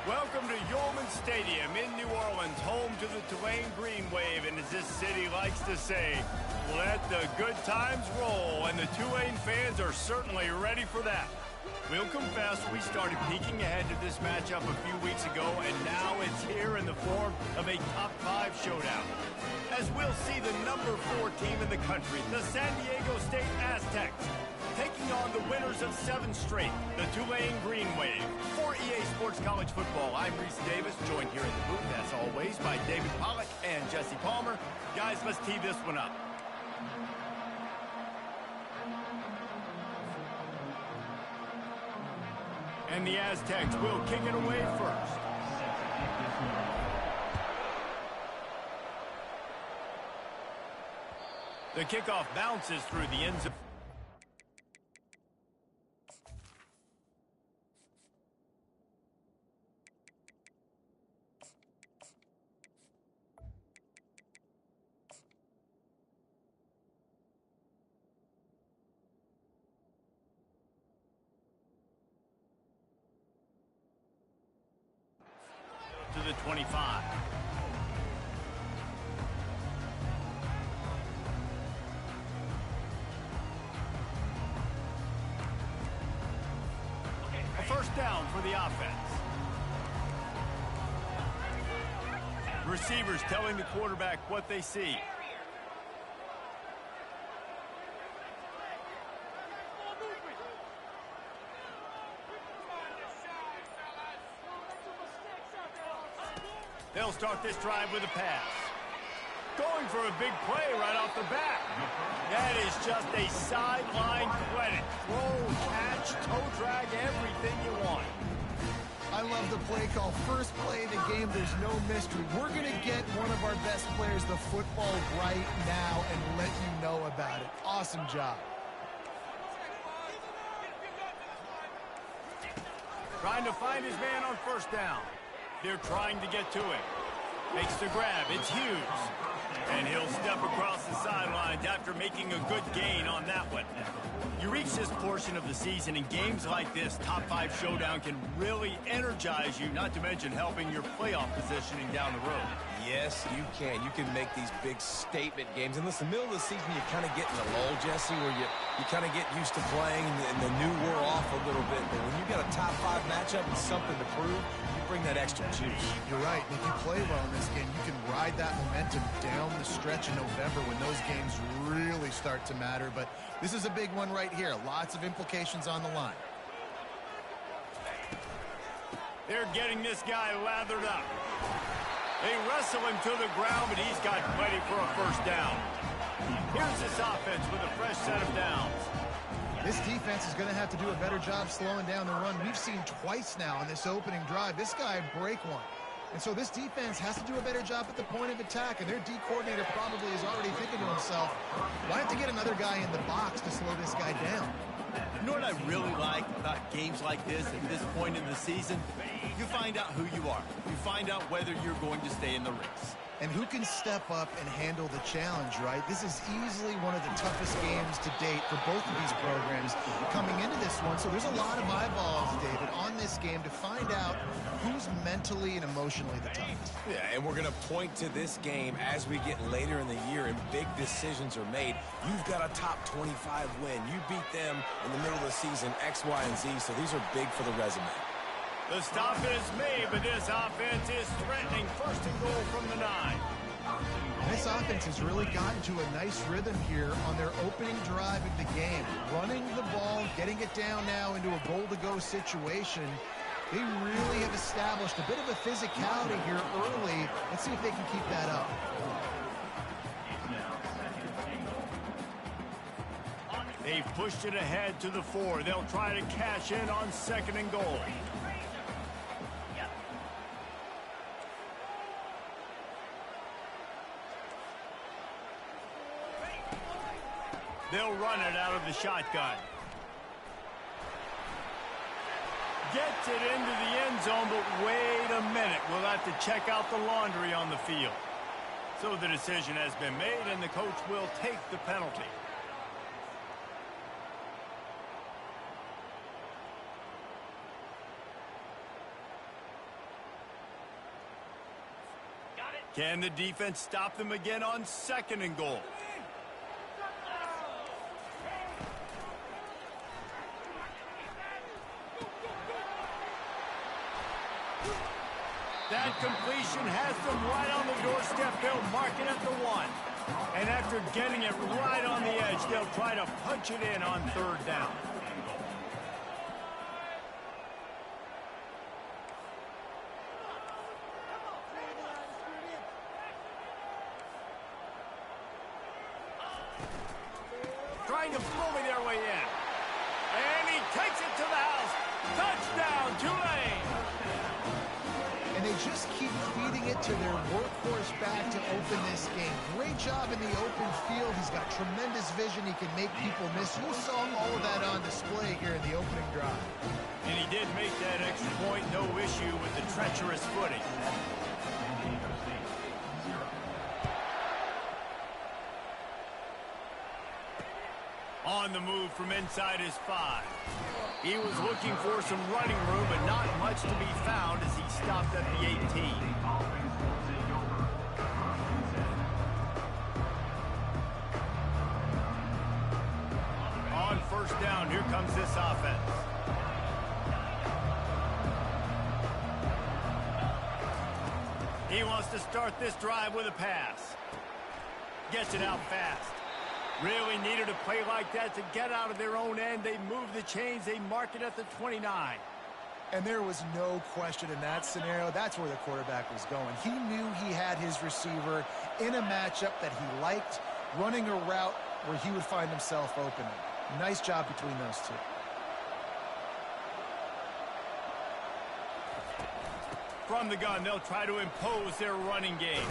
Welcome to Yulman Stadium in New Orleans, home to the Tulane Green Wave, and as this city likes to say, let the good times roll, and the Tulane fans are certainly ready for that. We'll confess we started peeking ahead to this matchup a few weeks ago, and now it's here in the form of a top 5 showdown. As we'll see the number 4 team in the country, the San Diego State Aztecs, taking on the winners of 7 straight, the Tulane Green Wave. For EA Sports College Football, I'm Reese Davis, joined here in the booth, as always, by David Pollack and Jesse Palmer. Guys, let's tee this one up. And the Aztecs will kick it away first. The kickoff bounces through the end zone. To the 25. A first down for the offense. Receivers telling the quarterback what they see. They'll start this drive with a pass. Going for a big play right off the bat. That is just a sideline credit. Throw, catch, toe drag, everything you want. I love the play call. First play of the game, there's no mystery. We're going to get one of our best players the football right now and let you know about it. Awesome job. Trying to find his man on first down. They're trying to get to him. Makes the grab. It's Hughes. And he'll step across the sidelines after making a good gain on that one. You reach this portion of the season, and games like this, top 5 showdown, can really energize you, not to mention helping your playoff positioning down the road. Yes, you can. You can make these big statement games. And listen, middle of the season, you kind of get in the lull, Jesse, where you kind of get used to playing and the new wear off a little bit. But when you got a top 5 matchup and something to prove, you bring that extra juice. You're right. If you play well in this game, you can ride that momentum down the stretch in November when those games really start to matter. But this is a big one right here. Lots of implications on the line. They're getting this guy lathered up. They wrestle him to the ground, but he's got plenty for a first down. Here's this offense with a fresh set of downs. This defense is going to have to do a better job slowing down the run. We've seen twice now in this opening drive this guy break one. And so this defense has to do a better job at the point of attack, and their D coordinator probably is already thinking to himself, why have to get another guy in the box to slow this guy down? You know what I really like about games like this at this point in the season? You find out who you are. You find out whether you're going to stay in the race. And who can step up and handle the challenge, right? This is easily one of the toughest games to date for both of these programs coming into this one. So there's a lot of eyeballs, David, on this game to find out who's mentally and emotionally the toughest. Yeah, and we're going to point to this game as we get later in the year and big decisions are made. You've got a top 25 win. You beat them in the middle of the season, X, Y, and Z, so these are big for the resume. The stop is made, but this offense is threatening. First and goal from the 9. This offense has really gotten to a nice rhythm here on their opening drive of the game. Running the ball, getting it down now into a goal-to-go situation. They really have established a bit of a physicality here early. Let's see if they can keep that up. They've pushed it ahead to the 4. They'll try to cash in on second and goal. They'll run it out of the shotgun. Gets it into the end zone, but wait a minute. We'll have to check out the laundry on the field. So the decision has been made, and the coach will take the penalty. Can the defense stop them again on 2nd and goal? That completion has them right on the doorstep. They'll mark it at the 1. And after getting it right on the edge, they'll try to punch it in on 3rd down. Trying to bully their way in. And he takes it to the house. Touchdown, Tulane. And they just keep feeding it to their workhorse back to open this game. Great job in the open field. He's got tremendous vision. He can make people miss. You saw all of that on display here in the opening drive. And he did make that extra point. No issue with the treacherous footing. On the move from inside his 5. He was looking for some running room, but not much to be found as he stopped at the 18. On 1st down, here comes this offense. He wants to start this drive with a pass. Gets it out fast. Really needed a play like that to get out of their own end. They move the chains. They mark it at the 29. And there was no question in that scenario. That's where the quarterback was going. He knew he had his receiver in a matchup that he liked, running a route where he would find himself open. Nice job between those two. From the gun, they'll try to impose their running game.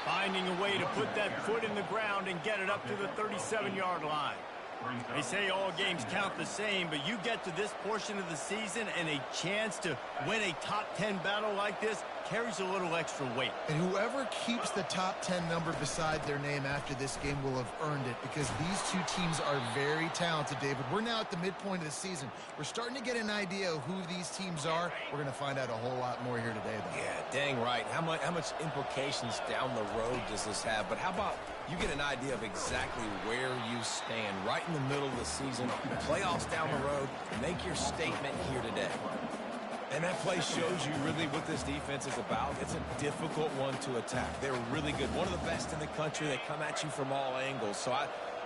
Finding a way to put that foot in the ground and get it up to the 37-yard line. They say all games count the same, but you get to this portion of the season and a chance to win a top 10 battle like this carries a little extra weight. And whoever keeps the top 10 number beside their name after this game will have earned it, because these two teams are very talented, David. We're now at the midpoint of the season. We're starting to get an idea of who these teams are. We're going to find out a whole lot more here today, though. Yeah, dang right. How much implications down the road does this have? But how about you get an idea of exactly where you stand right in the middle of the season, playoffs down the road, make your statement here today. And that play shows you really what this defense is about. It's a difficult one to attack. They're really good. One of the best in the country. They come at you from all angles. So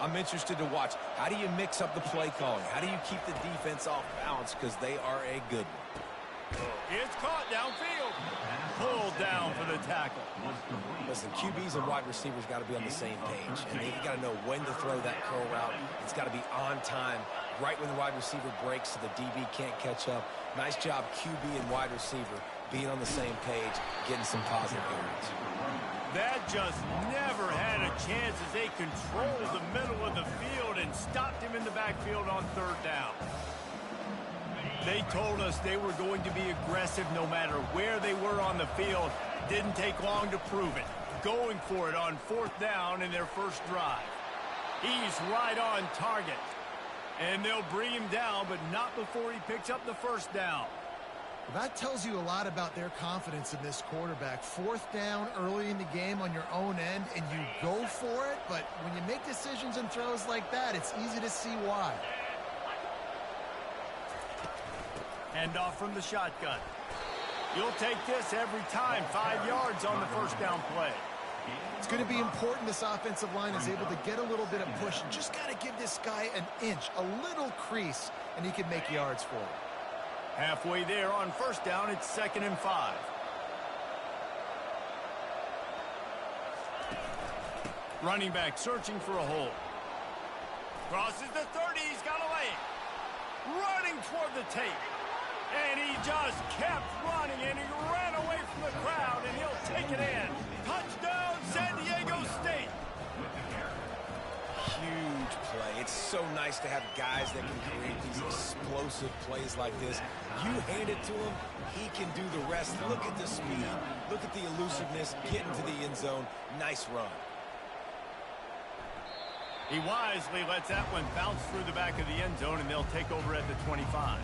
I'm interested to watch. How do you mix up the play calling? How do you keep the defense off balance? Because they are a good one. It's caught downfield. Pulled down for the tackle. Listen, QBs and wide receivers got to be on the same page. And they got to know when to throw that curl route. It's got to be on time, right when the wide receiver breaks so the DB can't catch up. Nice job, QB and wide receiver, being on the same page, getting some positive yards. That just never had a chance as they controlled the middle of the field and stopped him in the backfield on 3rd down. They told us they were going to be aggressive no matter where they were on the field. Didn't take long to prove it. Going for it on 4th down in their first drive. He's right on target. And they'll bring him down, but not before he picks up the 1st down. Well, that tells you a lot about their confidence in this quarterback. 4th down early in the game on your own end, and you go for it. But when you make decisions and throws like that, it's easy to see why. Handoff from the shotgun. You'll take this every time. 5 yards on the 1st down play. It's going to be important this offensive line is able to get a little bit of push. You just got to give this guy an inch, a little crease, and he can make yards for it. Halfway there on 1st down, it's 2nd and 5. Running back searching for a hole. Crosses the 30, he's got a lane. Running toward the tape. And he just kept running, and he ran away from the crowd, and he'll take it in. Touchdown, San Diego State. Huge play. It's so nice to have guys that can create these explosive plays like this. You hand it to him, he can do the rest. Look at the speed. Look at the elusiveness, getting to the end zone. Nice run. He wisely lets that one bounce through the back of the end zone, and they'll take over at the 25.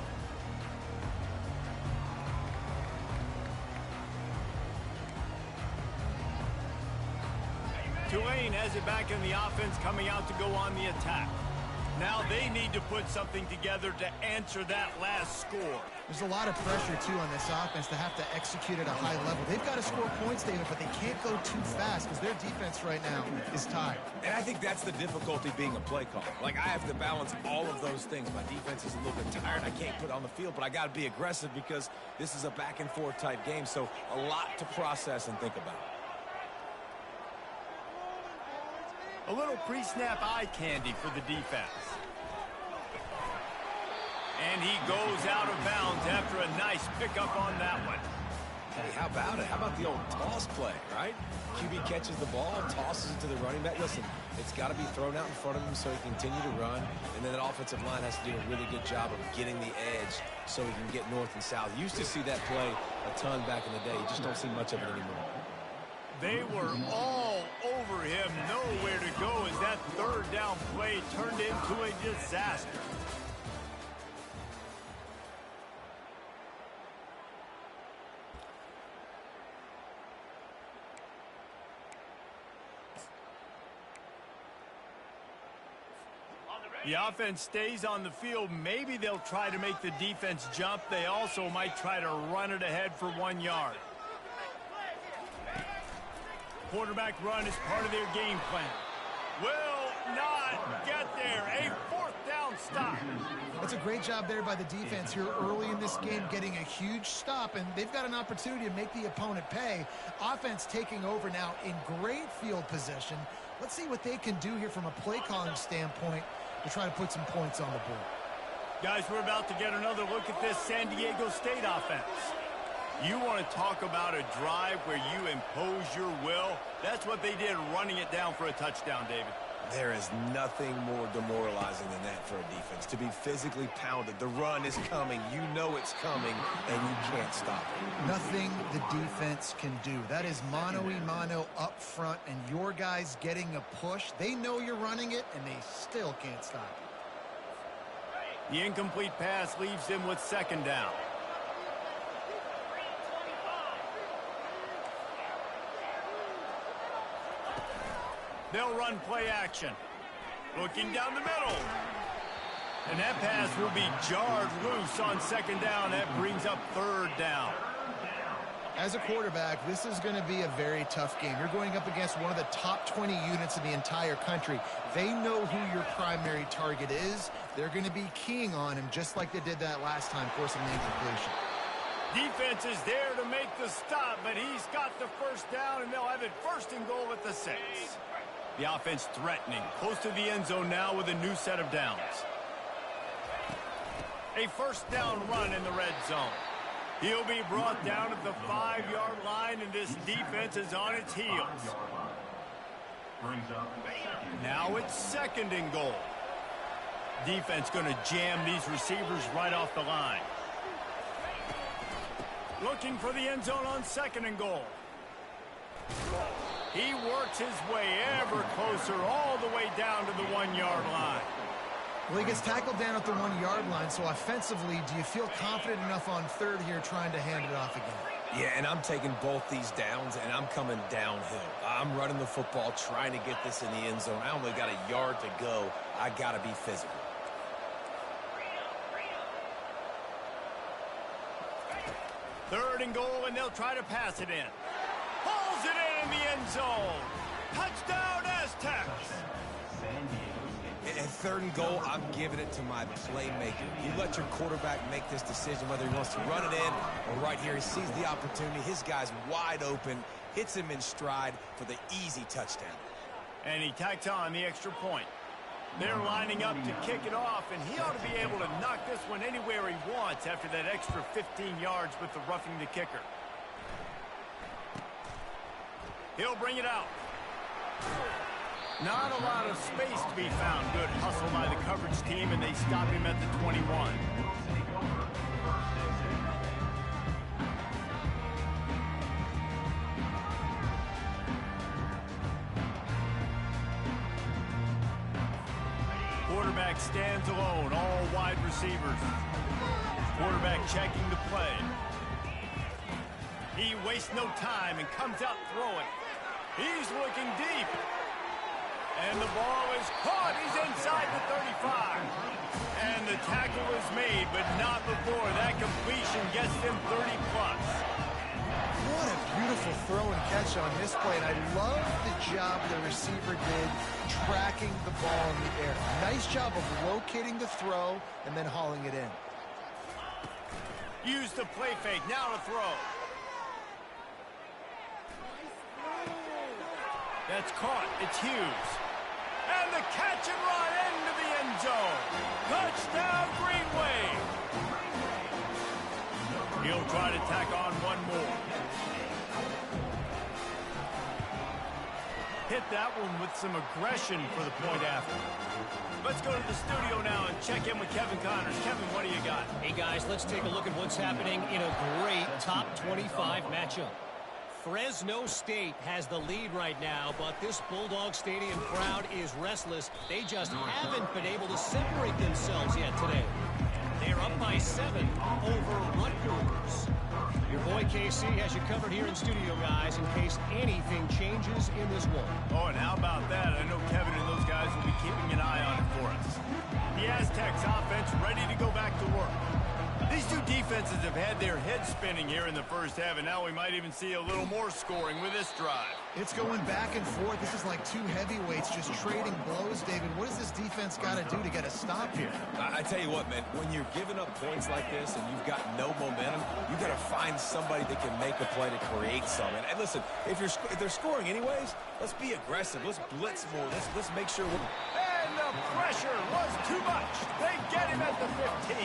Tulane has it back in the offense, coming out to go on the attack. Now they need to put something together to answer that last score. There's a lot of pressure, too, on this offense to have to execute at a high level. They've got to score points, David, but they can't go too fast because their defense right now is tired. And I think that's the difficulty being a play caller. Like, I have to balance all of those things. My defense is a little bit tired. I can't put it on the field, but I got to be aggressive because this is a back-and-forth type game, so a lot to process and think about. A little pre-snap eye candy for the defense. And he goes out of bounds after a nice pickup on that one. Hey, how about it? How about the old toss play, right? QB catches the ball, tosses it to the running back. Listen, it's got to be thrown out in front of him so he can continue to run. And then that offensive line has to do a really good job of getting the edge so he can get north and south. You used to see that play a ton back in the day. You just don't see much of it anymore. They were all over him, nowhere to go as that third down play turned into a disaster. The offense stays on the field. Maybe they'll try to make the defense jump. They also might try to run it ahead for 1 yard. Quarterback run is part of their game plan. Will not get there. A fourth down stop. That's a great job there by the defense here early in this game, getting a huge stop, and they've got an opportunity to make the opponent pay. Offense taking over now in great field position. Let's see what they can do here from a play calling standpoint to try to put some points on the board. Guys, we're about to get another look at this San Diego State offense. You want to talk about a drive where you impose your will? That's what they did, running it down for a touchdown, David. There is nothing more demoralizing than that for a defense. To be physically pounded. The run is coming. You know it's coming, and you can't stop it. Nothing the defense can do. That is mano-a-mano up front, and your guys getting a push. They know you're running it, and they still can't stop it. The incomplete pass leaves them with second down. They'll run play action. Looking down the middle. And that pass will be jarred loose on second down. That brings up third down. As a quarterback, this is going to be a very tough game. You're going up against one of the top 20 units in the entire country. They know who your primary target is. They're going to be keying on him just like they did that last time, forcing the incompletion. Defense is there to make the stop, but he's got the first down, and they'll have it first and goal at the 6. The offense threatening, close to the end zone now with a new set of downs. A first down run in the red zone. He'll be brought down at the 5-yard line, and this defense is on its heels. Now it's second and goal. Defense going to jam these receivers right off the line. Looking for the end zone on second and goal. He works his way ever closer all the way down to the 1-yard line. Well, he gets tackled down at the 1-yard line, so offensively, do you feel confident enough on third here trying to hand it off again? Yeah, and I'm taking both these downs, and I'm coming downhill. I'm running the football, trying to get this in the end zone. I only got a yard to go. I got to be physical. Third and goal, and they'll try to pass it in. Pulls it in the end zone. Touchdown, Aztecs. And third and goal, I'm giving it to my playmaker. You let your quarterback make this decision, whether he wants to run it in or right here. He sees the opportunity. His guy's wide open, hits him in stride for the easy touchdown. And he tacks on the extra point. They're lining up to kick it off, and he ought to be able to knock this one anywhere he wants after that extra 15 yards with the roughing the kicker. He'll bring it out. Not a lot of space to be found. Good hustle by the coverage team, and they stop him at the 21. Quarterback stands alone, all wide receivers. Quarterback checking the play. He wastes no time and comes out throwing. He's looking deep. And the ball is caught. He's inside the 35. And the tackle is made, but not before. That completion gets them 30+. What a beautiful throw and catch on this play. And I love the job the receiver did tracking the ball in the air. Nice job of locating the throw and then hauling it in. Use the play fake. Now to throw. That's caught. It's Hughes. And the catch and run into the end zone. Touchdown, Green Wave. He'll try to tack on one more. Hit that one with some aggression for the point after. Let's go to the studio now and check in with Kevin Connors. Kevin, what do you got? Hey, guys, let's take a look at what's happening in a great top 25 matchup. Fresno State has the lead right now, but this Bulldog Stadium crowd is restless. They just haven't been able to separate themselves yet today. They're up by 7 over Rutgers. Your boy KC has you covered here in studio, guys, in case anything changes in this one. Oh, and how about that? I know Kevin and those guys will be keeping an eye on it for us. The Aztecs offense ready to go back to work. These two defenses have had their heads spinning here in the first half, and now we might even see a little more scoring with this drive. It's going back and forth. This is like two heavyweights just trading blows, David. What does this defense got to do to get a stop here? I tell you what, man, when you're giving up points like this and you've got no momentum, you got to find somebody that can make a play to create something. And listen, if they're scoring anyways, let's be aggressive. Let's blitz more. Let's make sure we're... And the pressure was too much. They get him at the 15.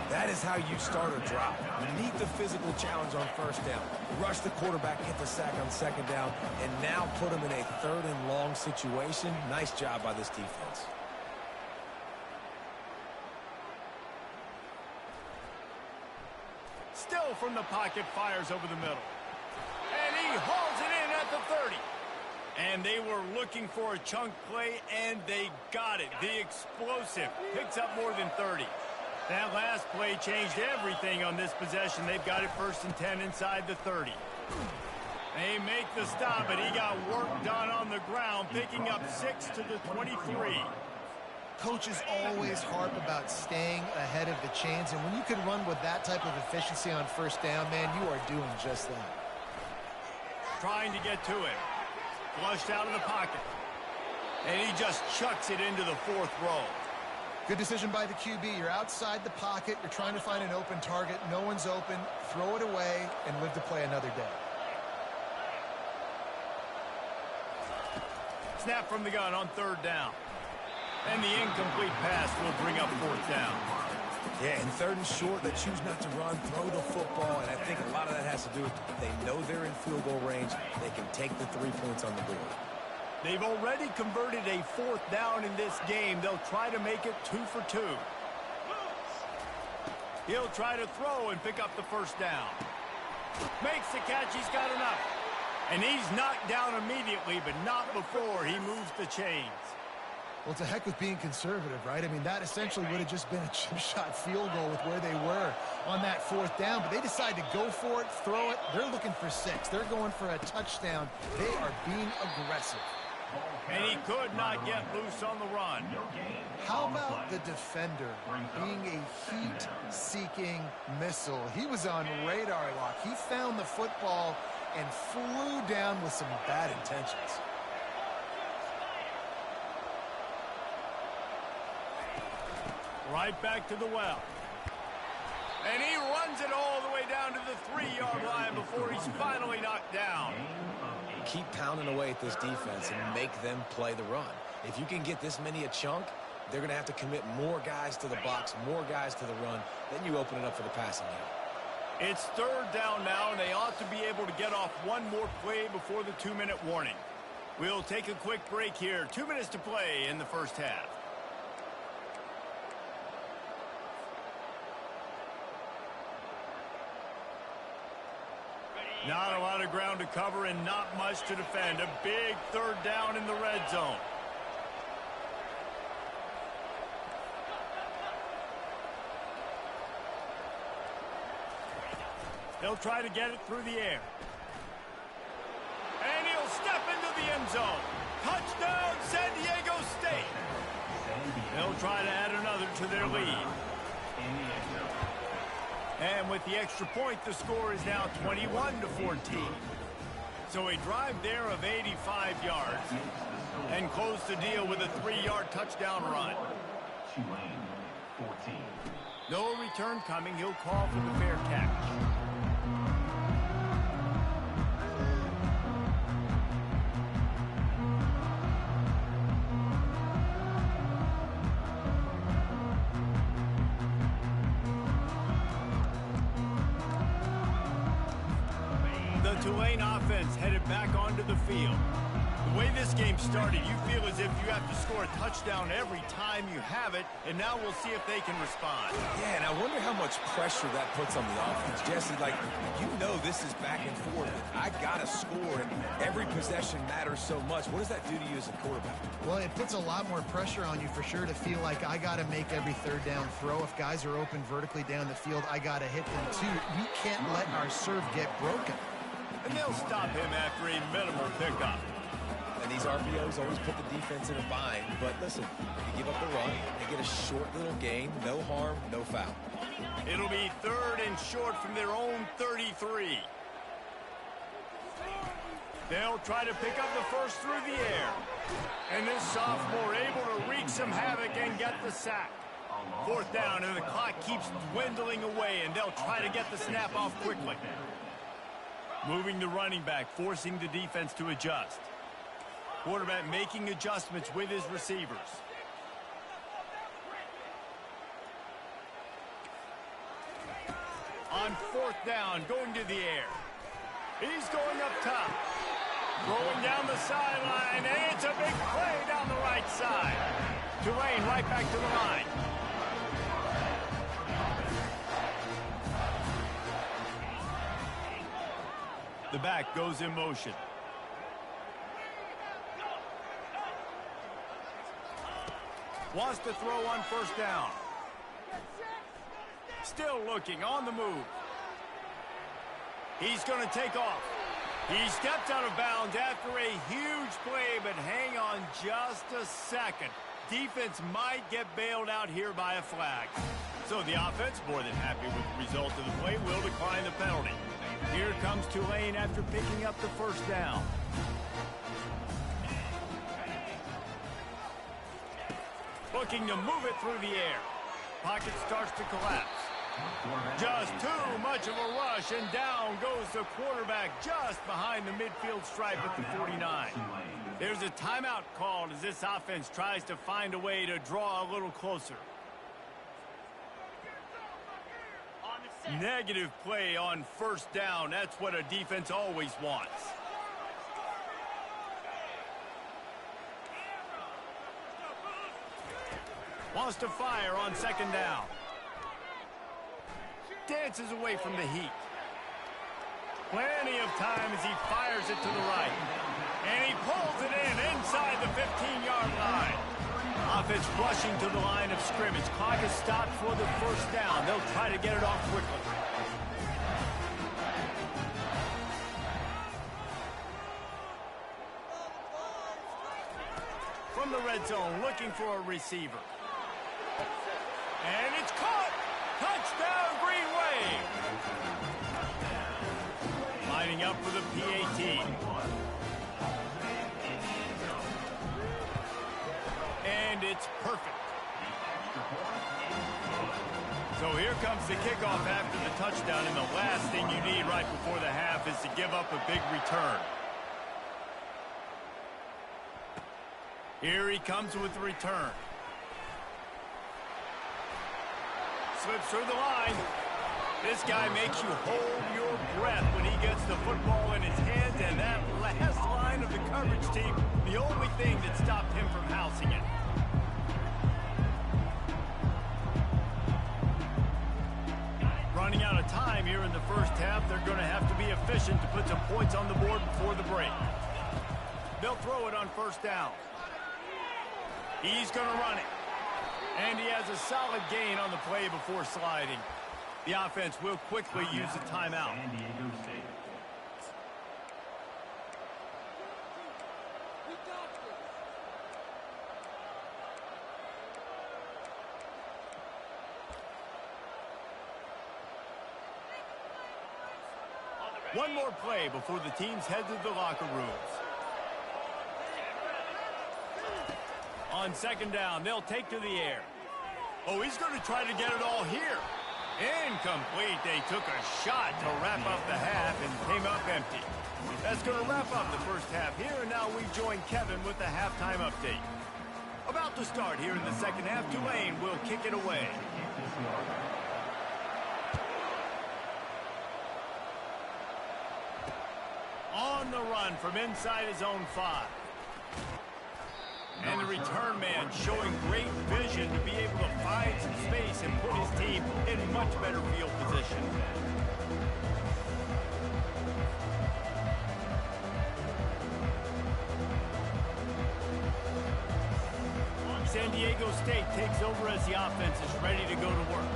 That is how you start a drive. Meet the physical challenge on first down. Rush the quarterback, get the sack on second down, and now put him in a 3rd and long situation. Nice job by this defense. Still from the pocket, fires over the middle. And he hauls it in at the 30. And they were looking for a chunk play, and they got it. The explosive picks up more than 30. That last play changed everything on this possession. They've got it 1st and 10 inside the 30. They make the stop, but he got work done on the ground, picking up 6 to the 23. Coaches always harp about staying ahead of the chains, and when you can run with that type of efficiency on first down, man, you are doing just that. Trying to get to it. Flushed out of the pocket. And he just chucks it into the 4th row. Good decision by the QB. You're outside the pocket. You're trying to find an open target. No one's open. Throw it away and live to play another day. Snap from the gun on 3rd down. And the incomplete pass will bring up 4th down. Yeah, and 3rd and short, they choose not to run, throw the football, and I think a lot of that has to do with they know they're in field goal range. They can take the 3 points on the board. They've already converted a 4th down in this game. They'll try to make it 2 for 2. He'll try to throw and pick up the 1st down. Makes the catch. He's got enough. And he's knocked down immediately, but not before he moves the chains. Well, it's a heck with being conservative, right? I mean, that essentially would have just been a chip shot field goal with where they were on that 4th down. But they decide to go for it, throw it. They're looking for 6. They're going for a touchdown. They are being aggressive. And he could not get loose on the run. How about the defender being a heat-seeking missile? He was on radar lock. He found the football and flew down with some bad intentions. Right back to the well. And he runs it all the way down to the 3-yard line before he's finally knocked down. Keep pounding away at this defense and make them play the run. If you can get this many a chunk, they're going to have to commit more guys to the box, more guys to the run. Then you open it up for the passing game. It's 3rd down now, and they ought to be able to get off one more play before the 2-minute warning. We'll take a quick break here. 2 minutes to play in the first half. Not a lot of ground to cover and not much to defend. A big 3rd down in the red zone. They'll try to get it through the air. And he'll step into the end zone. Touchdown, San Diego State. They'll try to add another to their lead. And with the extra point, the score is now 21-14. So a drive there of 85 yards. And close the deal with a 3-yard touchdown run. No return coming. He'll call for the fair catch. The Tulane offense headed back onto the field. The way this game started, you feel as if you have to score a touchdown every time you have it, and now we'll see if they can respond. Yeah, and I wonder how much pressure that puts on the offense. Jesse, like, you know this is back and forth. I got to score, and every possession matters so much. What does that do to you as a quarterback? Well, it puts a lot more pressure on you for sure to feel like I got to make every third down throw. If guys are open vertically down the field, I got to hit them too. We can't let our serve get broken. And they'll stop him after a minimal pickup. And these RPOs always put the defense in a bind. But listen, you give up the run, they get a short little gain, no harm, no foul. It'll be 3rd and short from their own 33. They'll try to pick up the first through the air. And this sophomore able to wreak some havoc and get the sack. 4th down, and the clock keeps dwindling away, and they'll try to get the snap off quickly. Moving the running back, forcing the defense to adjust. Quarterback making adjustments with his receivers. On 4th down, going to the air. He's going up top. Rolling down the sideline, and it's a big play down the right side. Tulane right back to the line. The back goes in motion. Wants to throw on 1st down. Still looking on the move. He's going to take off. He stepped out of bounds after a huge play, but hang on just a second. Defense might get bailed out here by a flag. So the offense, more than happy with the result of the play, will decline the penalty. Here comes Tulane after picking up the 1st down. Looking to move it through the air. Pocket starts to collapse. Just too much of a rush, and down goes the quarterback just behind the midfield stripe at the 49. There's a timeout called as this offense tries to find a way to draw a little closer. Negative play on 1st down. That's what a defense always wants. Wants to fire on 2nd down. Dances away from the heat. Plenty of time as he fires it to the right. And he pulls it in inside the 15-yard line. Offense rushing to the line of scrimmage. Clock is stopped for the 1st down. They'll try to get it off quickly. From the red zone, looking for a receiver. And it's caught! Touchdown, Green Wave! Lining up for the PAT. And it's perfect. So here comes the kickoff after the touchdown, and the last thing you need right before the half is to give up a big return. Here he comes with the return. Slips through the line. This guy makes you hold your breath when he gets the football in his hands, and that last line of the coverage team, the only thing that stopped him from housing it. Running out of time here in the 1st half, they're going to have to be efficient to put some points on the board before the break. They'll throw it on 1st down. He's going to run it. And he has a solid gain on the play before sliding. The offense will quickly use a timeout. One more play before the teams head to the locker rooms. On second down, they'll take to the air. Oh, he's going to try to get it all here. Incomplete. They took a shot to wrap up the half and came up empty. That's going to wrap up the first half here, and now we join Kevin with the halftime update. About to start here in the second half, Tulane will kick it away. On the run from inside his own 5. And the return man showing great vision to be able to find some space and put his team in much better field position. San Diego State takes over as the offense is ready to go to work.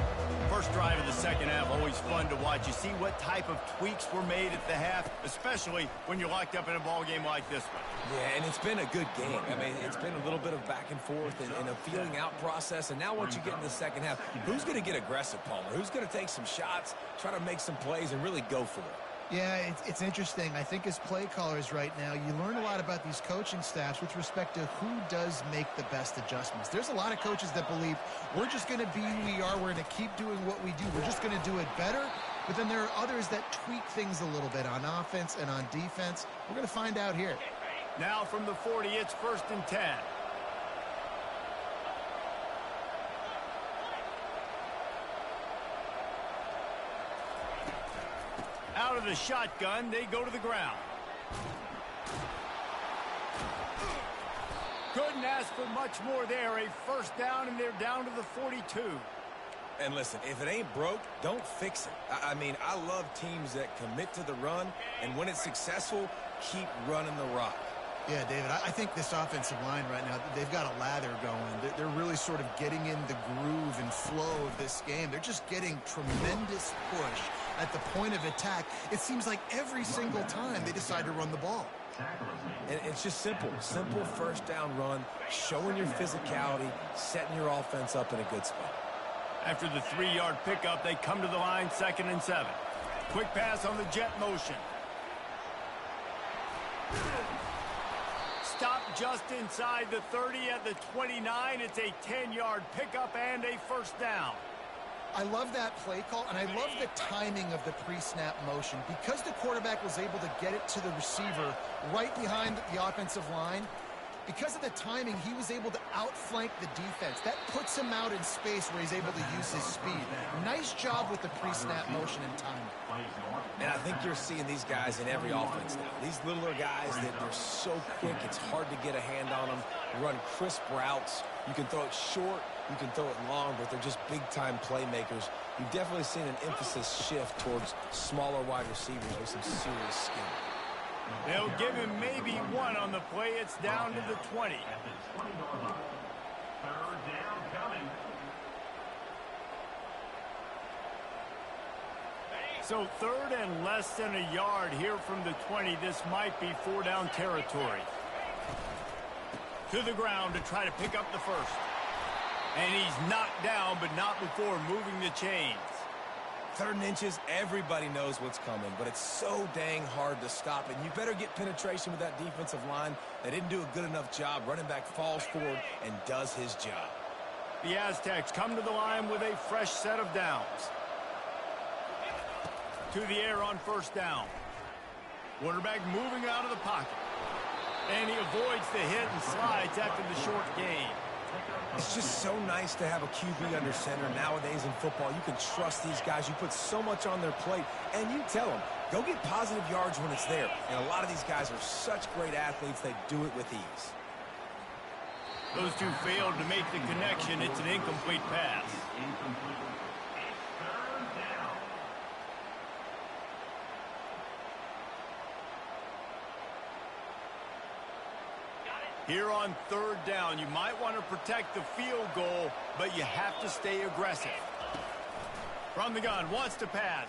First drive of the second half, always fun to watch. You see what type of tweaks were made at the half, especially when you're locked up in a ball game like this one. Yeah, and it's been a good game. I mean, it's been a little bit of back and forth and a feeling out process. And now once you get into the second half, who's going to get aggressive, Palmer? Who's going to take some shots, try to make some plays, and really go for it? Yeah, it's interesting. I think as play callers right now, you learn a lot about these coaching staffs with respect to who does make the best adjustments. There's a lot of coaches that believe we're just going to be who we are. We're going to keep doing what we do. We're just going to do it better. But then there are others that tweak things a little bit on offense and on defense. We're going to find out here. Now from the 40, it's 1st and 10. Out of the shotgun, they go to the ground. Couldn't ask for much more there. A first down, and they're down to the 42. And listen, if it ain't broke, don't fix it. I mean, I love teams that commit to the run, and when it's successful, keep running the rock. Yeah, David, I think this offensive line right now, they've got a lather going. They're really sort of getting in the groove and flow of this game. They're just getting tremendous push at the point of attack. It seems like every single time they decide to run the ball. And it's just simple first down run, showing your physicality, setting your offense up in a good spot. After the 3-yard pickup, they come to the line, 2nd and 7. Quick pass on the jet motion. Stop just inside the 30 at the 29. It's a 10-yard pickup and a first down. I love that play call, and I love the timing of the pre-snap motion. Because the quarterback was able to get it to the receiver right behind the offensive line, because of the timing, he was able to outflank the defense. That puts him out in space where he's able to use his speed. Nice job with the pre-snap motion and timing. And I think you're seeing these guys in every offense now. These littler guys that they're so quick, it's hard to get a hand on them. Run crisp routes. You can throw it short, you can throw it long, but they're just big-time playmakers. You've definitely seen an emphasis shift towards smaller wide receivers with some serious skill. They'll give him maybe one on the play. It's down to the 20. So 3rd and less than a yard here from the 20. This might be 4-down territory. To the ground to try to pick up the first. And he's knocked down, but not before moving the chains. 3rd and inches, everybody knows what's coming, but it's so dang hard to stop it. You better get penetration with that defensive line. They didn't do a good enough job. Running back falls forward and does his job. The Aztecs come to the line with a fresh set of downs. To the air on first down. Quarterback moving out of the pocket. And he avoids the hit and slides after the short gain. It's just so nice to have a QB under center nowadays in football. You can trust these guys. You put so much on their plate, and you tell them, go get positive yards when it's there. And a lot of these guys are such great athletes, they do it with ease. Those two failed to make the connection. It's an incomplete pass. Here on 3rd down, you might want to protect the field goal, but you have to stay aggressive. From the gun, wants to pass.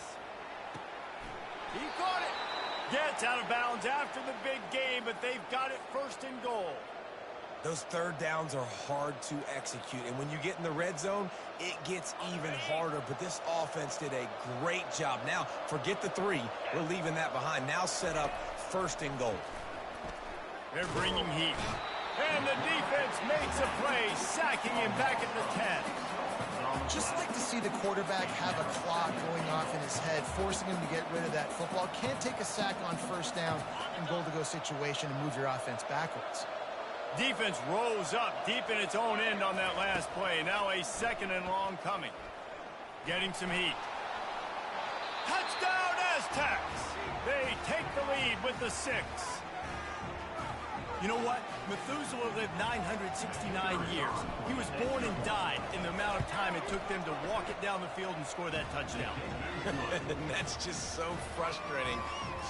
He caught it. Gets out of bounds after the big game, but they've got it 1st and goal. Those third downs are hard to execute, and when you get in the red zone, it gets even harder. But this offense did a great job. Now, forget the 3. We're leaving that behind. Now set up 1st and goal. They're bringing heat. And the defense makes a play, sacking him back at the 10. Just like to see the quarterback have a clock going off in his head, forcing him to get rid of that football. Can't take a sack on 1st down in goal-to-go situation and move your offense backwards. Defense rose up deep in its own end on that last play. Now a 2nd and long coming. Getting some heat. Touchdown Aztecs! They take the lead with the 6. You know what? Methuselah lived 969 years. He was born and died in the amount of time it took them to walk it down the field and score that touchdown. That's just so frustrating.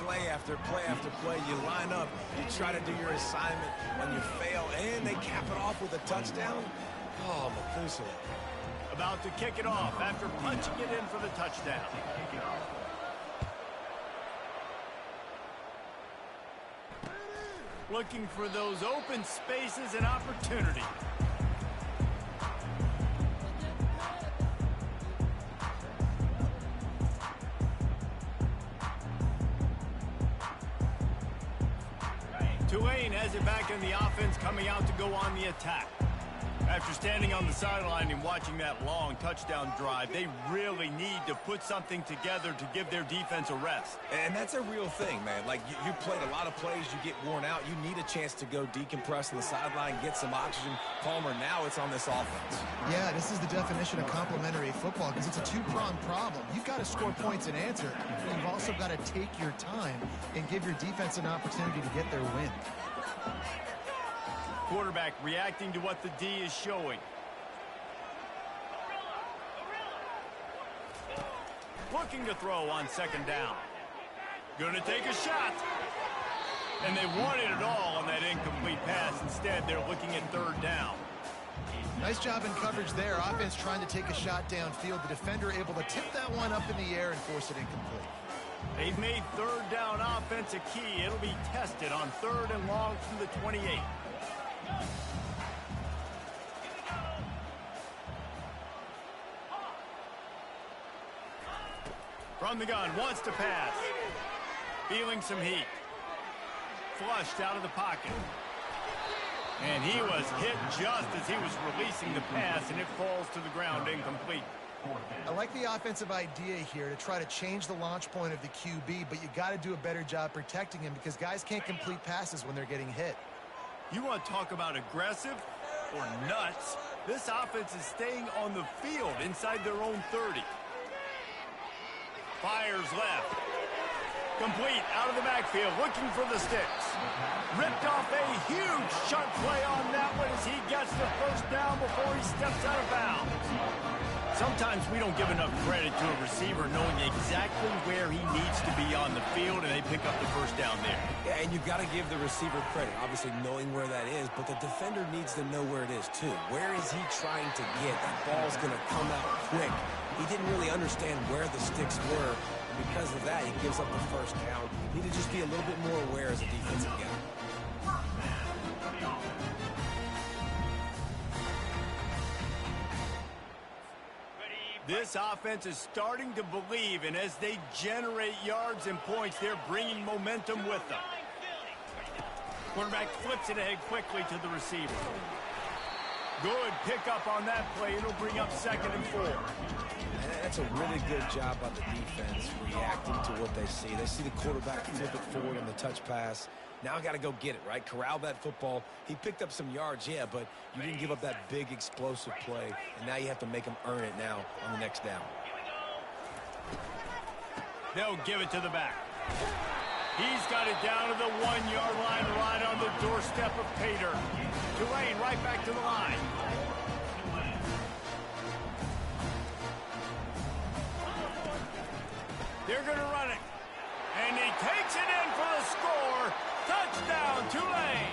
Play after play after play. You line up, you try to do your assignment, and you fail, and they cap it off with a touchdown? Oh, Methuselah. About to kick it off after punching it in for the touchdown. Looking for those open spaces and opportunity. Tulane has it back in the offense, coming out to go on the attack. After standing on the sideline and watching that long touchdown drive, they really need to put something together to give their defense a rest. And that's a real thing, man. Like, you played a lot of plays, you get worn out. You need a chance to go decompress on the sideline, get some oxygen. Palmer, now it's on this offense. Yeah, this is the definition of complementary football because it's a two-pronged problem. You've got to score points and answer, but you've also got to take your time and give your defense an opportunity to get their win. Quarterback reacting to what the D is showing. Looking to throw on 2nd down. Gonna take a shot. And they wanted it all on that incomplete pass. Instead, they're looking at 3rd down. Nice job in coverage there. Offense trying to take a shot downfield. The defender able to tip that one up in the air and force it incomplete. They've made 3rd down offense a key. It'll be tested on 3rd and long from the 28. From the gun, wants to pass. Feeling some heat. Flushed out of the pocket. And he was hit just as he was releasing the pass, and it falls to the ground incomplete. I like the offensive idea here to try to change the launch point of the QB, but you got to do a better job protecting him because guys can't complete passes when they're getting hit. You want to talk about aggressive or nuts? This offense is staying on the field inside their own 30. Fires left. Complete out of the backfield, looking for the sticks. Ripped off a huge sharp play on that one as he gets the 1st down before he steps out of bounds. Sometimes we don't give enough credit to a receiver knowing exactly where he needs to be on the field, and they pick up the 1st down there. Yeah, and you've got to give the receiver credit, obviously knowing where that is, but the defender needs to know where it is too. Where is he trying to get? That ball's going to come out quick. He didn't really understand where the sticks were, and because of that, he gives up the 1st down. Need to just be a little bit more aware as a defensive guy. This offense is starting to believe, and as they generate yards and points, they're bringing momentum with them. Quarterback flips it ahead quickly to the receiver. Good pickup on that play. It'll bring up 2nd and 4. And that's a really good job by the defense, reacting to what they see. They see the quarterback flip it forward on the touch pass. Now I got to go get it, right? Corral that football. He picked up some yards, yeah, but you didn't give up that big explosive play, and now you have to make him earn it now on the next down. They'll give it to the back. He's got it down to the 1-yard line, right on the doorstep of Pater. Tulane right back to the line. They're going to run it. And he takes it in for the score. Touchdown, Tulane.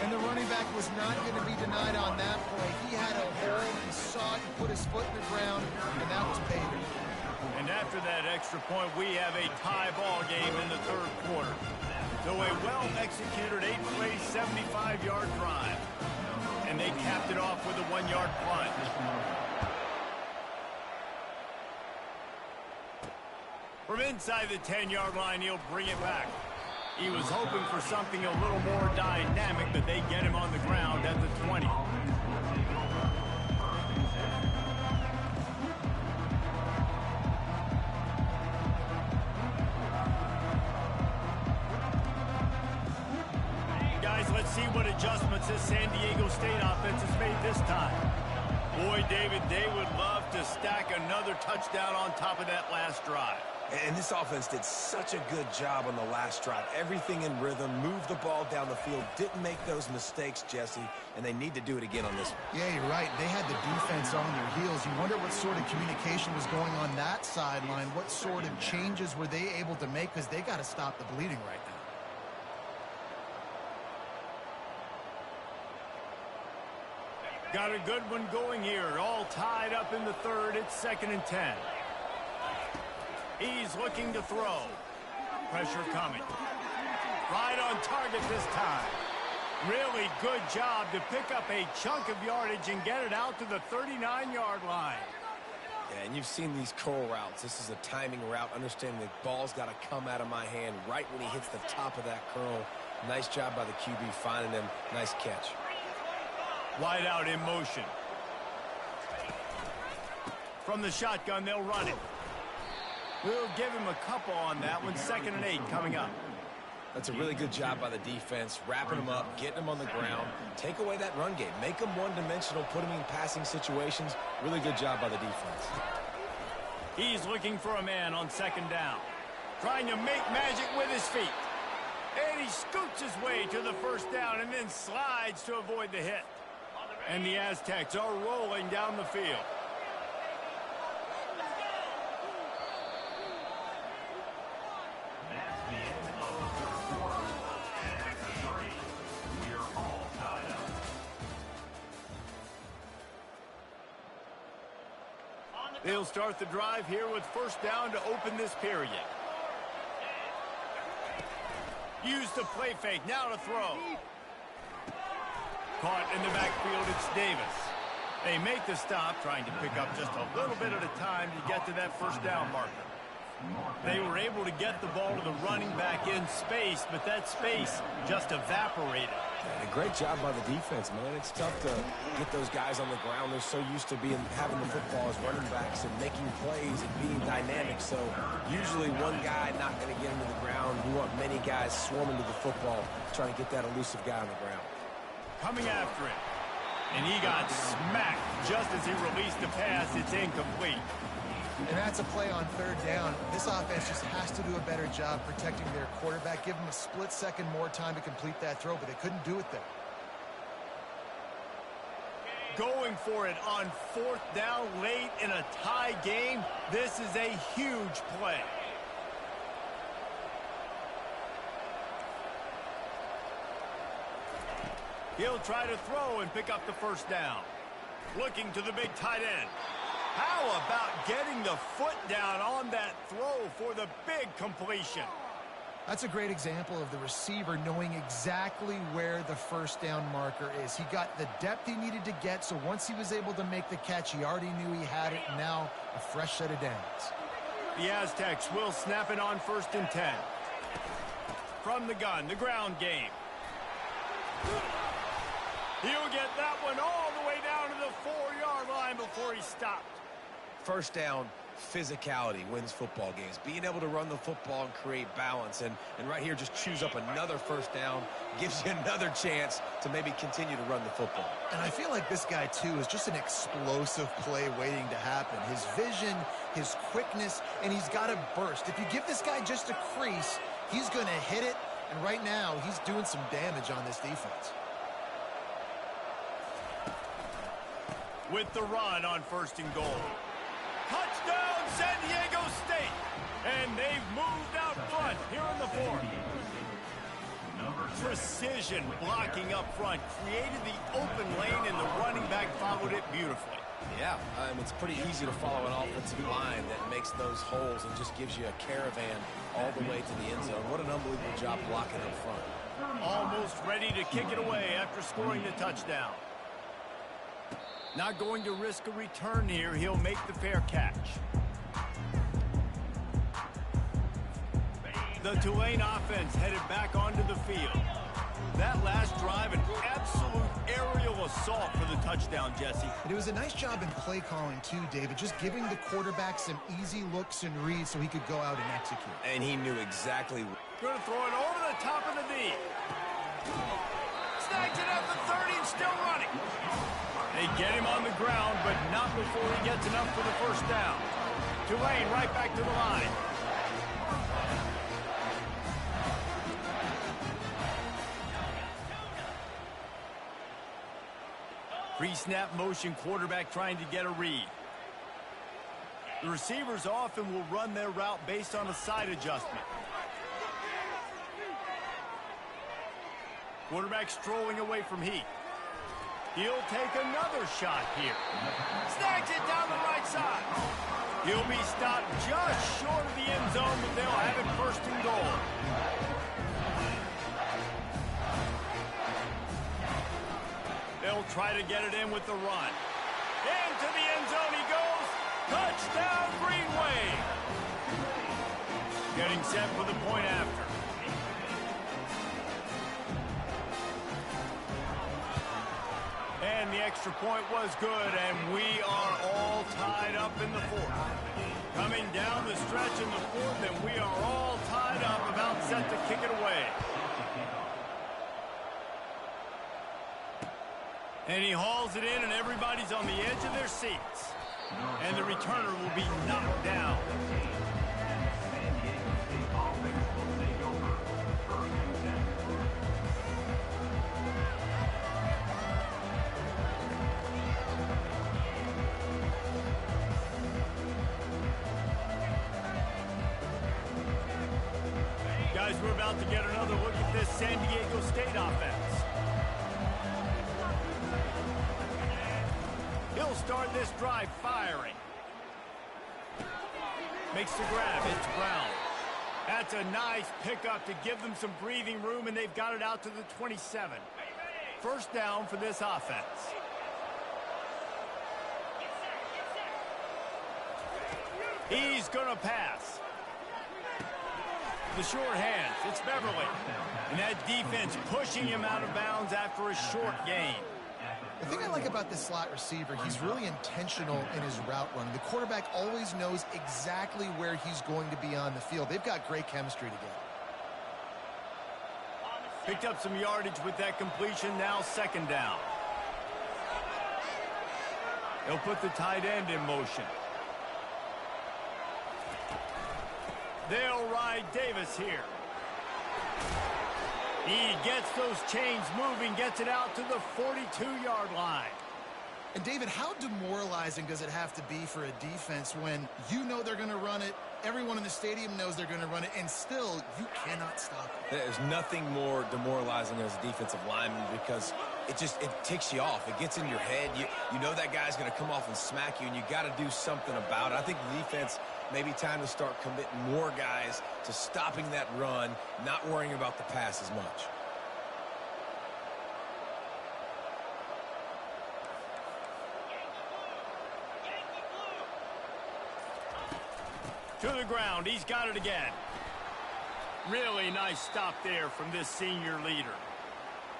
And the running back was not going to be denied on that play. He had a hole, he saw it, he put his foot in the ground, and that was Pater. And after that extra point, we have a tie ball game in the third quarter. So a well-executed 8-play, 75-yard drive. And they capped it off with a 1-yard plunge. From inside the 10-yard line, he'll bring it back. He was hoping for something a little more dynamic, but they get him on the ground at the 20. Guys, let's see what adjustments this San Diego State offense has made this time. Boy, David, they would love to stack another touchdown on top of that last drive. And this offense did such a good job on the last drive. Everything in rhythm, moved the ball down the field, didn't make those mistakes, Jesse, and they need to do it again on this one. Yeah, you're right. They had the defense on their heels. You wonder what sort of communication was going on that sideline. What sort of changes were they able to make, because they got to stop the bleeding right now. Got a good one going here. All tied up in the third. It's 2nd and 10. He's looking to throw. Pressure coming. Right on target this time. Really good job to pick up a chunk of yardage and get it out to the 39-yard line. Yeah, and you've seen these curl routes. This is a timing route. Understanding the ball's got to come out of my hand right when he hits the top of that curl. Nice job by the QB finding him. Nice catch. Wide out in motion. From the shotgun, they'll run it. We'll give him a couple on that one. 2nd and 8 coming up. That's a really good job by the defense, wrapping him up, getting him on the ground. Take away that run game. Make him one-dimensional, put him in passing situations. Really good job by the defense. He's looking for a man on 2nd down. Trying to make magic with his feet. And he scoots his way to the 1st down and then slides to avoid the hit. And the Aztecs are rolling down the field. They'll start the drive here with 1st down to open this period. Use the play fake, now to throw. Caught in the backfield, it's Davis. They make the stop, trying to pick up just a little bit at a time to get to that 1st down marker. They were able to get the ball to the running back in space, but that space just evaporated. And a great job by the defense, man. It's tough to get those guys on the ground. They're so used to having the football as running backs and making plays and being dynamic. So usually one guy not going to get him to the ground. You want many guys swarming to the football, trying to get that elusive guy on the ground. Coming after it. And he got smacked just as he released the pass. It's incomplete. And that's a play on 3rd down. This offense just has to do a better job protecting their quarterback. Give them a split second more time to complete that throw, but they couldn't do it there. Going for it on 4th down late in a tie game. This is a huge play. He'll try to throw and pick up the 1st down. Looking to the big tight end. How about getting the foot down on that throw for the big completion? That's a great example of the receiver knowing exactly where the 1st down marker is. He got the depth he needed to get, so once he was able to make the catch, he already knew he had it. Now a fresh set of downs. The Aztecs will snap it on 1st and 10. From the gun, the ground game. He'll get that one all the way down to the 4-yard line before he stopped. 1st down, physicality wins football games. Being able to run the football and create balance. And right here, just choose up another 1st down. Gives you another chance to maybe continue to run the football. And I feel like this guy, too, is just an explosive play waiting to happen. His vision, his quickness, and he's got a burst. If you give this guy just a crease, he's going to hit it. And right now, he's doing some damage on this defense. With the run on 1st and goal. Touchdown, San Diego State! And they've moved out front here in the 4th. Precision blocking up front created the open lane, and the running back followed it beautifully. Yeah, it's pretty easy to follow an offensive line that makes those holes and just gives you a caravan all the way to the end zone. What an unbelievable job blocking up front. Almost ready to kick it away after scoring the touchdown. Not going to risk a return here. He'll make the fair catch. The Tulane offense headed back onto the field. That last drive, an absolute aerial assault for the touchdown, Jesse. And it was a nice job in play calling, too, David, just giving the quarterback some easy looks and reads so he could go out and execute. And he knew exactly. Going to throw it over the top of the knee. Snags it at the 30 and still running. They get him on the ground, but not before he gets enough for the first down. Tulane right back to the line. Pre-snap motion, quarterback trying to get a read. The receivers often will run their route based on a side adjustment. Quarterback strolling away from Heath. He'll take another shot here. Snags it down the right side. He'll be stopped just short of the end zone, but they'll have it first and goal. They'll try to get it in with the run. Into the end zone he goes. Touchdown, Green Wave. Getting set for the point after. And the extra point was good, and we are all tied up in the fourth. Coming down the stretch in the fourth, and we are all tied up, about set to kick it away. And he hauls it in, and everybody's on the edge of their seats. And the returner will be knocked down. Guys, we're about to get another look at this San Diego State offense. He'll start this drive firing. Makes the grab. It's Brown. That's a nice pickup to give them some breathing room, and they've got it out to the 27. First down for this offense. He's going to pass. The short hands. It's Beverly. And that defense pushing him out of bounds after a short gain. The thing I like about this slot receiver, he's really intentional in his route running. The quarterback always knows exactly where he's going to be on the field. They've got great chemistry together. Picked up some yardage with that completion. Now second down. They'll put the tight end in motion. They'll ride Davis here. He gets those chains moving, gets it out to the 42-yard line. And, David, how demoralizing does it have to be for a defense when you know they're going to run it, everyone in the stadium knows they're going to run it, and still you cannot stop it? There's nothing more demoralizing as a defensive lineman because it ticks you off. It gets in your head. You know that guy's going to come off and smack you, and you got to do something about it. I think the defense maybe time to start committing more guys to stopping that run, not worrying about the pass as much. To the ground. He's got it again. Really nice stop there from this senior leader.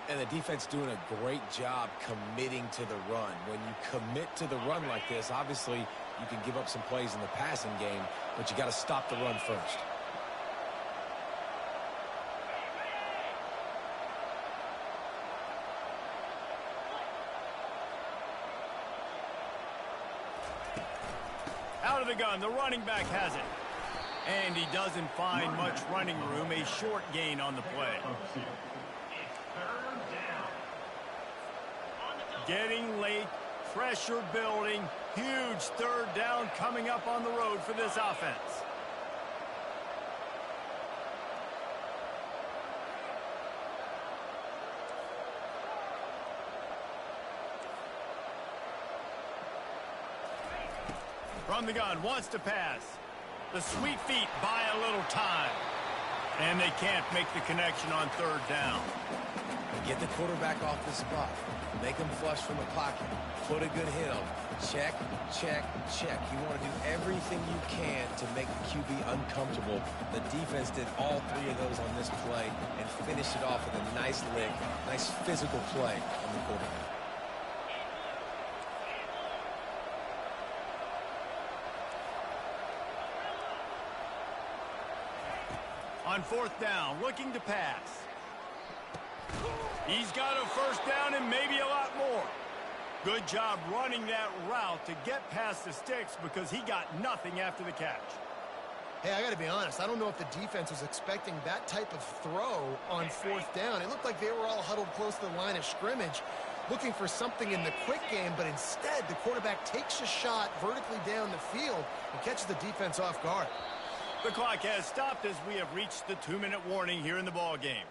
And the defense doing a great job committing to the run. When you commit to the run like this, obviously you can give up some plays in the passing game, but you got to stop the run first. Out of the gun, the running back has it. And he doesn't find much running room, a short gain on the play. Getting late, pressure building, huge third down coming up on the road for this offense. From the gun, wants to pass. The sweet feet buy a little time. And they can't make the connection on third down. Get the quarterback off the spot. Make him flush from the pocket. Put a good hit on him. Check, check, check. You want to do everything you can to make the QB uncomfortable. The defense did all three of those on this play and finished it off with a nice lick, nice physical play on the quarterback. On fourth down, looking to pass. He's got a first down and maybe a lot more. Good job running that route to get past the sticks because he got nothing after the catch. Hey, I got to be honest. I don't know if the defense was expecting that type of throw on fourth down. It looked like they were all huddled close to the line of scrimmage, looking for something in the quick game, but instead the quarterback takes a shot vertically down the field and catches the defense off guard. The clock has stopped as we have reached the 2-minute warning here in the ball game.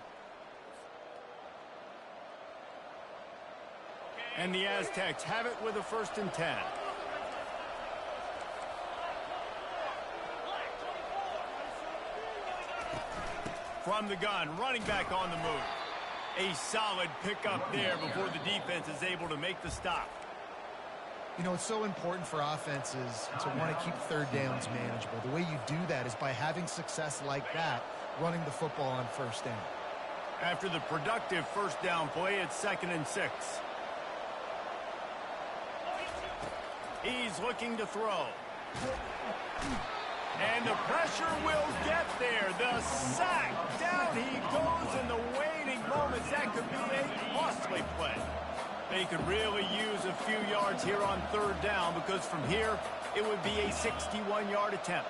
And the Aztecs have it with a 1st and 10. From the gun, running back on the move. A solid pickup there before the defense is able to make the stop. You know, it's so important for offenses to want to keep third downs manageable. The way you do that is by having success like that, running the football on first down. After the productive first down play, it's 2nd and 6. He's looking to throw. And the pressure will get there. The sack. Down he goes in the waiting moments. That could be a costly play. They could really use a few yards here on third down because from here, it would be a 61-yard attempt.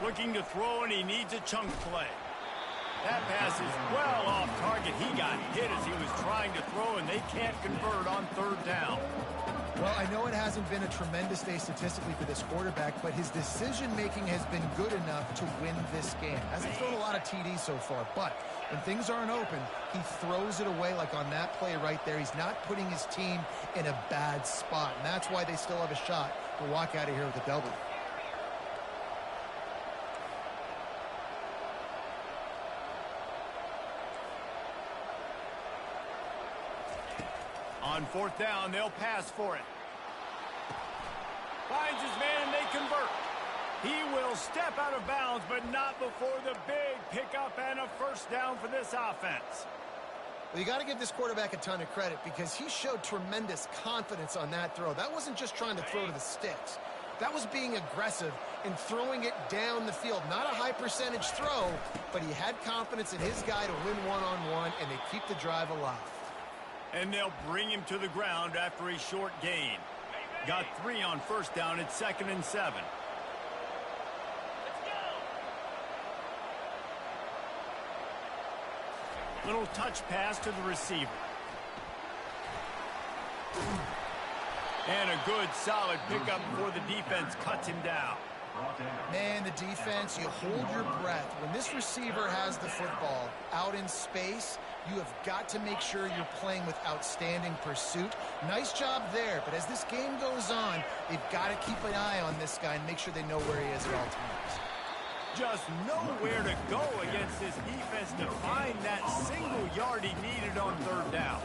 Looking to throw, and he needs a chunk play. That pass is well off target. He got hit as he was trying to throw, and they can't convert on third down. Well, I know it hasn't been a tremendous day statistically for this quarterback, but his decision-making has been good enough to win this game. Hasn't thrown a lot of TDs so far, but when things aren't open, he throws it away like on that play right there. He's not putting his team in a bad spot, and that's why they still have a shot to walk out of here with a W. On fourth down, they'll pass for it. Finds his man, and they convert. He will step out of bounds, but not before the big pickup and a first down for this offense. Well, you got to give this quarterback a ton of credit because he showed tremendous confidence on that throw. That wasn't just trying to throw to the sticks. That was being aggressive and throwing it down the field. Not a high percentage throw, but he had confidence in his guy to win one-on-one, and they keep the drive alive. And they'll bring him to the ground after a short gain. Got 3 on first down at 2nd and 7. Little touch pass to the receiver. And a good solid pickup before the defense cuts him down. Man, the defense, you hold your breath. When this receiver has the football out in space, you have got to make sure you're playing with outstanding pursuit. Nice job there, but as this game goes on, they've got to keep an eye on this guy and make sure they know where he is at all times. Just nowhere to go against this defense to find that single yard he needed on third down.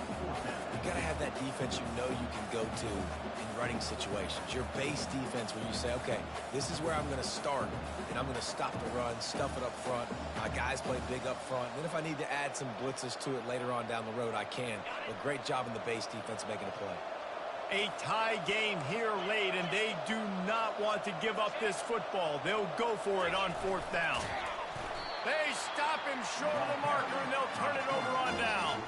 You got to have that defense you know you can go to in running situations. Your base defense where you say, okay, this is where I'm going to start, and I'm going to stop the run, stuff it up front. My guys play big up front. And then if I need to add some blitzes to it later on down the road, I can. But great job in the base defense making a play. A tie game here late, and they do not want to give up this football. They'll go for it on fourth down. They stop him short of the marker, and they'll turn it over on down.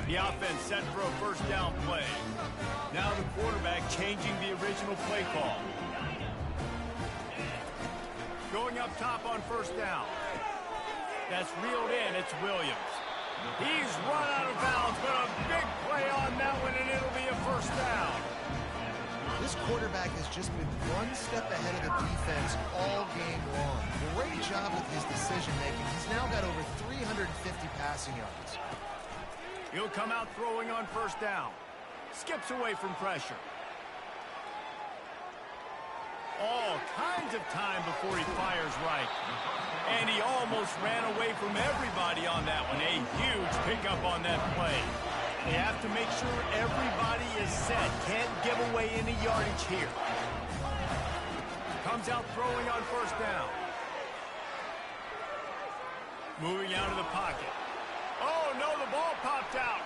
The offense set for a first down play. Now the quarterback changing the original play call. Going up top on first down. That's reeled in. It's Williams. He's run out of bounds, but a big play on that one, and it'll be a first down. This quarterback has just been one step ahead of the defense all game long. Great job with his decision-making. He's now got over 350 passing yards. He'll come out throwing on first down. Skips away from pressure. All kinds of time before he fires right. And he almost ran away from everybody on that one. A huge pickup on that play. They have to make sure everybody is set. Can't give away any yardage here. Comes out throwing on first down. Moving out of the pocket. Oh, no, the ball popped out.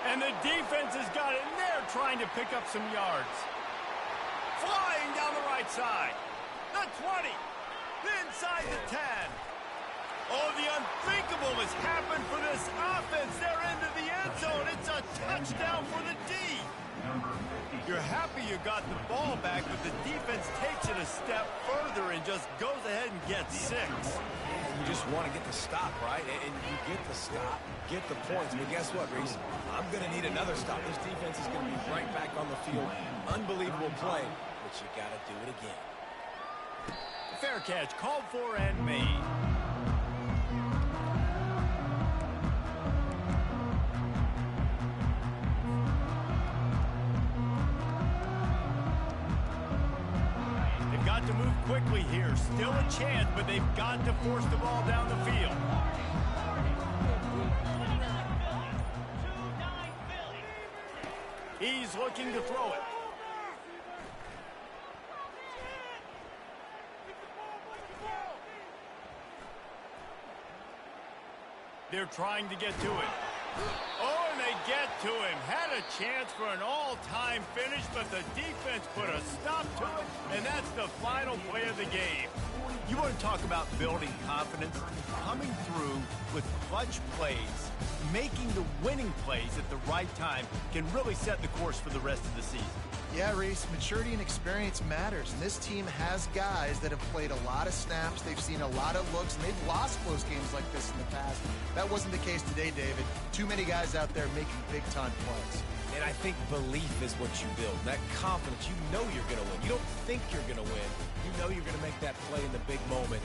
And the defense has got it in there trying to pick up some yards. Flying down the right side. The 20. Inside the 10. Oh, the unthinkable has happened for this offense. They're into the end zone. It's a touchdown for the D. You're happy you got the ball back, but the defense takes it a step further and just goes ahead and gets 6. You just want to get the stop, right? And you get the stop, get the points. But guess what, Reese? I'm going to need another stop. This defense is going to be right back on the field. Unbelievable play, but you got to do it again. Fair catch, called for and made. They've got to move quickly here. Still a chance, but they've got to force the ball down the field. He's looking to throw it. They're trying to get to it. Oh, and they get to him. Had a chance for an all-time finish, but the defense put a stop to it, and that's the final play of the game. You want to talk about building confidence? Coming through with clutch plays, making the winning plays at the right time can really set the course for the rest of the season. Yeah, Reese, maturity and experience matters, and this team has guys that have played a lot of snaps, they've seen a lot of looks, and they've lost close games like this in the past. That wasn't the case today, David. Too many guys out there making big-time plays. And I think belief is what you build. That confidence, you know you're going to win. You don't think you're going to win. You know you're going to make that play in the big moment.